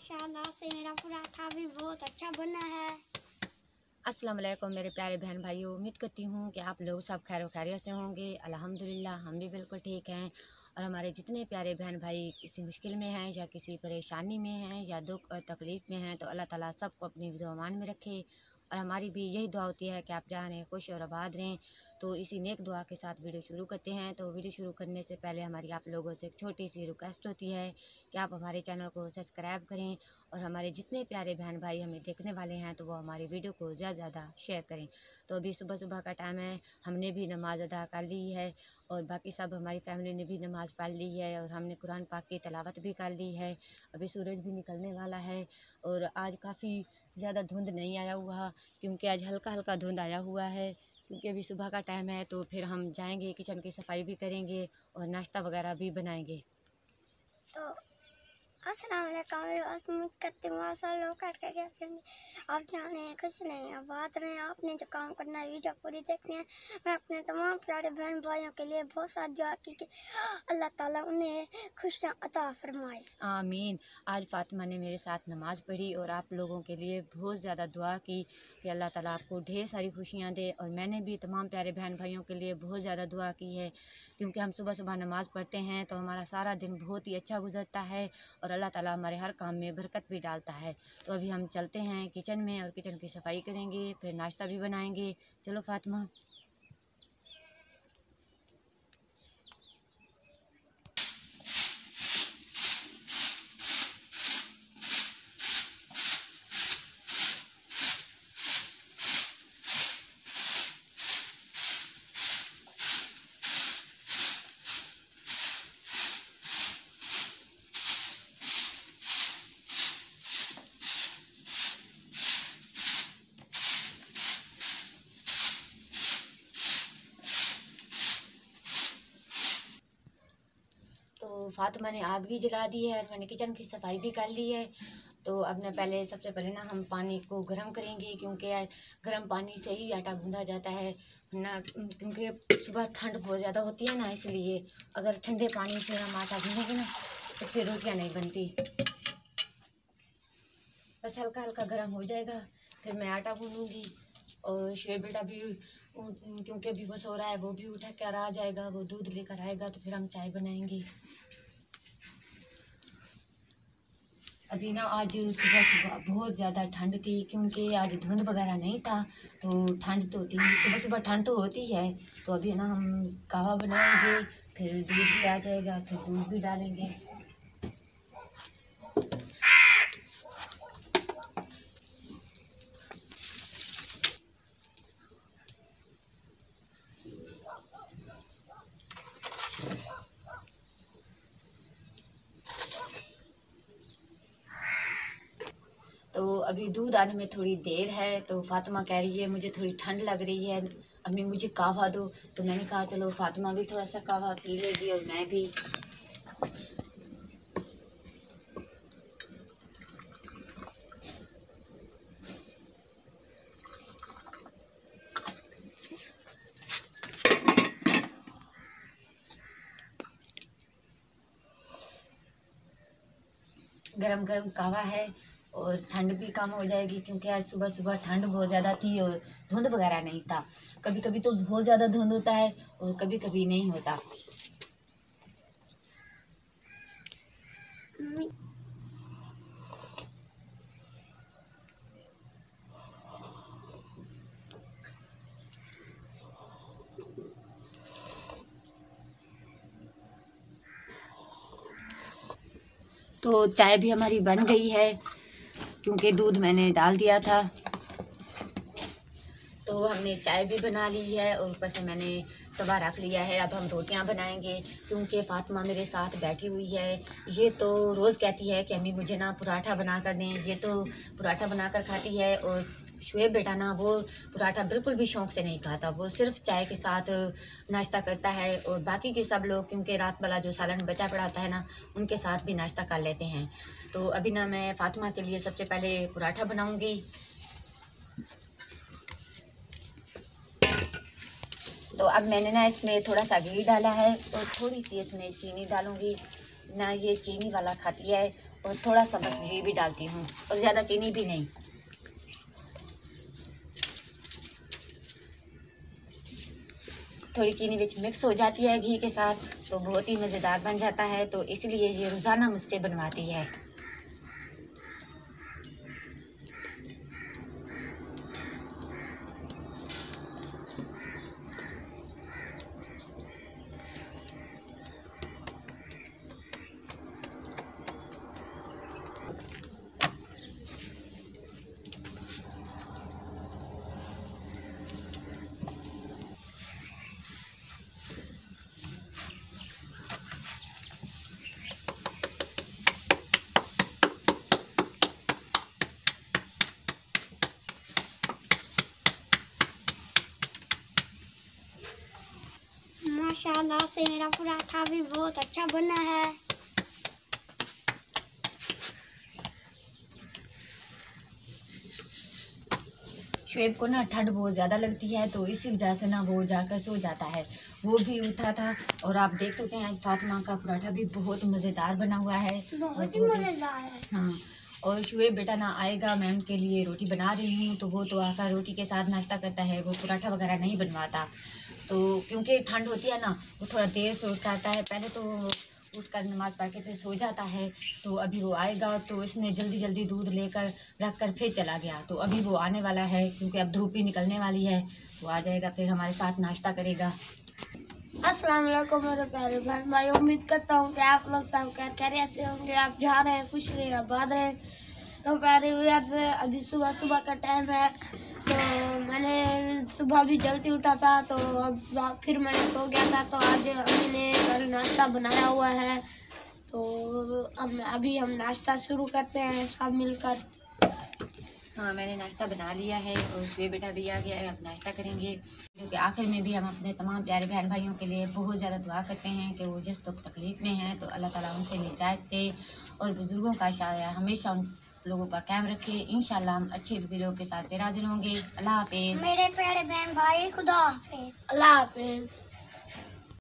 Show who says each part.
Speaker 1: माशाल्लाह से मेरा पराठा भी बहुत अच्छा बना है।
Speaker 2: अस्सलाम वालेकुम मेरे प्यारे बहन भाइयों, उम्मीद करती हूँ कि आप लोग सब खैर खैरियत से होंगे। अल्हम्दुलिल्लाह हम भी बिल्कुल ठीक हैं। और हमारे जितने प्यारे बहन भाई किसी मुश्किल में हैं या किसी परेशानी में हैं या दुख और तकलीफ़ में हैं, तो अल्लाह ताला सबको अपनी ज़ुबान में रखे। और हमारी भी यही दुआ होती है कि आप जहाँ रहें खुश और आबाद रहें। तो इसी नेक दुआ के साथ वीडियो शुरू करते हैं। तो वीडियो शुरू करने से पहले हमारी आप लोगों से एक छोटी सी रिक्वेस्ट होती है कि आप हमारे चैनल को सब्सक्राइब करें और हमारे जितने प्यारे बहन भाई हमें देखने वाले हैं तो वो हमारी वीडियो को ज़्यादा से ज़्यादा शेयर करें। तो अभी सुबह सुबह का टाइम है, हमने भी नमाज़ अदा कर ली है और बाकी सब हमारी फैमिली ने भी नमाज़ पढ़ ली है और हमने कुरान पाक की तिलावत भी कर ली है। अभी सूरज भी निकलने वाला है और आज काफ़ी ज़्यादा धुंध नहीं आया हुआ, क्योंकि आज हल्का हल्का धुंध आया हुआ है, क्योंकि अभी सुबह का टाइम है। तो फिर हम जाएंगे, किचन की सफाई भी करेंगे और नाश्ता वगैरह भी बनाएंगे।
Speaker 1: तो अस्सलाम वालेकुम, उम्मीद करती हूँ सब लोग करके जैसे होंगे। आप जाने कुछ नहीं, अब बात रहे आपने जो काम करना है वीडियो पूरी देखनी है। मैं अपने तमाम प्यारे बहन भाइयों के लिए बहुत सारी दुआ की कि अल्लाह ताला उन्हें खुशियाँ अता फरमाए।
Speaker 2: आमीन। आज फ़ातिमा ने मेरे साथ नमाज़ पढ़ी और आप लोगों के लिए बहुत ज़्यादा दुआ की कि अल्लाह ताला आपको ढेर सारी खुशियाँ दे। और मैंने भी तमाम प्यारे बहन भाइयों के लिए बहुत ज़्यादा दुआ की है, क्योंकि हम सुबह सुबह नमाज़ पढ़ते हैं तो हमारा सारा दिन बहुत ही अच्छा गुजरता है और अल्लाह ताला हमारे हर काम में बरकत भी डालता है। तो अभी हम चलते हैं किचन में और किचन की सफाई करेंगे, फिर नाश्ता भी बनाएंगे। चलो फ़ातिमा। तो फ़ातिमा ने आग भी जला दी है और मैंने किचन की सफाई भी कर ली है। तो अब ना सबसे पहले ना हम पानी को गर्म करेंगे, क्योंकि गर्म पानी से ही आटा गूंदा जाता है ना, क्योंकि सुबह ठंड बहुत ज़्यादा होती है ना, इसलिए अगर ठंडे पानी से हम आटा गूंदेंगे ना तो फिर रोटियाँ नहीं बनती। बस हल्का हल्का गर्म हो जाएगा, फिर मैं आटा गूंदूँगी। और शुएब बेटा भी क्योंकि अभी वो सो रहा है, वो भी उठ कर आ जाएगा, वो दूध लेकर आएगा तो फिर हम चाय बनाएंगे। अभी ना आज सुबह सुबह बहुत ज़्यादा ठंड थी, क्योंकि आज धुंध वगैरह नहीं था। तो ठंड तो थी, सुबह सुबह ठंड तो होती है। तो अभी ना हम कहवा बनाएंगे, फिर दूध भी आ जाएगा, फिर दूध भी डालेंगे। तो अभी दूध आने में थोड़ी देर है, तो फ़ातिमा कह रही है मुझे थोड़ी ठंड लग रही है, अम्मी मुझे कहवा दो। तो मैंने कहा चलो फ़ातिमा भी थोड़ा सा कहवा पी लेगी और मैं भी। गरम गरम कहवा है और ठंड भी कम हो जाएगी, क्योंकि आज सुबह सुबह ठंड बहुत ज़्यादा थी और धुंध वगैरह नहीं था। कभी कभी तो बहुत ज़्यादा धुंध होता है और कभी कभी नहीं होता। तो चाय भी हमारी बन गई है, क्योंकि दूध मैंने डाल दिया था। तो हमने चाय भी बना ली है और ऊपर से मैंने तवा रख लिया है। अब हम रोटियां बनाएंगे, क्योंकि फ़ातिमा मेरे साथ बैठी हुई है। ये तो रोज़ कहती है कि अम्मी मुझे ना पराठा बना कर दें, ये तो पराठा बना कर खाती है। और शुएब बेटा ना वो पराठा बिल्कुल भी शौक़ से नहीं खाता, वो सिर्फ चाय के साथ नाश्ता करता है। और बाकी के सब लोग क्योंकि रात वाला जो सालन बचा पड़ा होता है ना, उनके साथ भी नाश्ता कर लेते हैं। तो अभी ना मैं फ़ातिमा के लिए सबसे पहले पराठा बनाऊँगी। तो अब मैंने ना इसमें थोड़ा सा घी डाला है और थोड़ी सी इसमें चीनी डालूँगी ना, ये चीनी वाला खाती है और थोड़ा सा बस घी भी डालती हूँ और ज़्यादा चीनी भी नहीं। थोड़ी चीनी विच मिक्स हो जाती है घी के साथ तो बहुत ही मज़ेदार बन जाता है, तो इसलिए ये रोज़ाना मुझसे बनवाती है।
Speaker 1: माशाल्लाह से मेरा पराठा भी बहुत अच्छा बना है।
Speaker 2: शुएब को ना ठंड बहुत ज़्यादा लगती है तो इसी वजह से ना वो जाकर सो जाता है। वो भी उठा था और आप देख सकते हैं फातिमा का पराठा भी बहुत मज़ेदार बना हुआ है।
Speaker 1: बहुत ही मज़ेदार है।
Speaker 2: हाँ, और शुएब बेटा ना आएगा, मैं उनके लिए रोटी बना रही हूँ तो वो तो आकर रोटी के साथ नाश्ता करता है, वो पराठा वगैरह नहीं बनवाता। तो क्योंकि ठंड होती है ना, वो थोड़ा देर से उठ जाता है। पहले तो उठकर नमाज़ पढ़ के फिर सो जाता है। तो अभी वो आएगा तो इसने जल्दी जल्दी दूध लेकर रख कर फिर चला गया। तो अभी वो आने वाला है क्योंकि अब धूप भी निकलने वाली है। वो आ जाएगा फिर हमारे साथ नाश्ता करेगा।
Speaker 1: अस्सलाम वालेकुम मेरे प्यारे बहन भाई, उम्मीद करता हूँ कि आप लोग सब खैरियत से होंगे। आप जहाँ रहे खुश रहे आबाद रहे। तो प्यारे भैया अभी सुबह सुबह का टाइम है तो मैंने सुबह भी जल्दी उठा था तो अब फिर मैंने सो गया था। तो आज अम्मी ने कल नाश्ता बनाया हुआ है तो अभी हम नाश्ता शुरू करते हैं सब मिलकर।
Speaker 2: हाँ, मैंने नाश्ता बना लिया है और शुएब बेटा भी आ गया है, अब नाश्ता करेंगे। क्योंकि आखिर में भी हम अपने तमाम प्यारे बहन भाइयों के लिए बहुत ज़्यादा दुआ करते हैं कि वो जिस तकलीफ़ में हैं तो अल्लाह ताला उनसे निजात दे और बुज़ुर्गों का शाया हमेशा उन लोगों का कायम रखे। इंशाल्लाह हम अच्छे वीडियो के साथ फिर हाजिर होंगे। अल्लाह हाफिज़
Speaker 1: मेरे प्यारे बहन भाई, खुदा हाफिज़। अल्लाह हाफिज़।